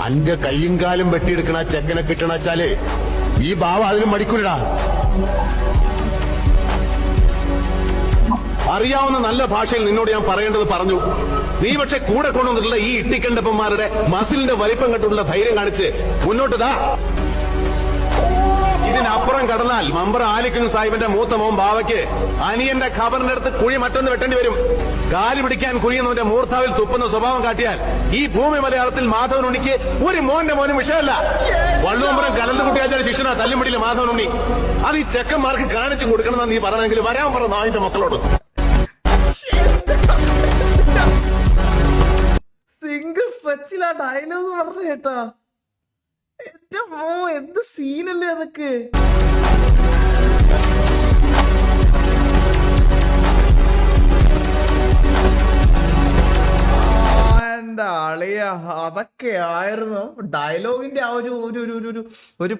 അന്റെ കയ്യും കാലും വെട്ടിയെടുക്കണ ചെക്കനെ കിട്ടണച്ചാലേ ഈ ബാവ അതിനും മടിക്കൂലടാ. അറിയാവുന്ന നല്ല ഭാഷയിൽ നിന്നോട് ഞാൻ പറയേണ്ടത് പറഞ്ഞു. നീ പക്ഷെ കൂടെ കൊണ്ടുവന്നിട്ടുള്ള ഈ ഇട്ടിക്കണ്ടപ്പന്മാരുടെ മസിലിന്റെ വലിപ്പം കണ്ടുള്ള ധൈര്യം കാണിച്ച് മുന്നോട്ട് ഇതിനപ്പുറം കടന്നാൽ മമ്പറ ആലിക്കുഞ്ഞ് സാഹിബിന്റെ മൂത്ത മോൻ ബാവയ്ക്ക് അനിയന്റെ ഖബറിന്റെ അടുത്ത് കുഴി മറ്റൊന്ന് വെട്ടേണ്ടി വരും. കാലി പിടിക്കാൻ കുഴിയുന്നവന്റെ മൂർത്താവിൽ തുപ്പുന്ന സ്വഭാവം കാട്ടിയാൽ ഈ ഭൂമി മലയാളത്തിൽ മാധവനുണ്ണിക്ക് ഒരു മോനും വിഷയമല്ല. വള്ളുവമ്പുറം കലന്തുകുട്ടിയാച്ചാൽ ശിക്ഷണ തല്ലുമുടിയിലെ മാധവനുണ്ണി. അത് ഈ ചെക്കന്മാർക്ക് കാണിച്ചു കൊടുക്കണമെന്നാണ് നീ പറയണമെങ്കിൽ വരാൻ പറഞ്ഞ നായിന്റെ മക്കളോട്. സിംഗിൾ സ്ട്രെച്ചിലാ ഡയലോഗ് പറഞ്ഞു കേട്ടാ. എന്റെ മോ, എന്ത് സീനല്ലേ അതൊക്കെ. എന്റെ അളിയ, അതൊക്കെ ആയിരുന്നു ഡയലോഗിന്റെ ആ ഒരു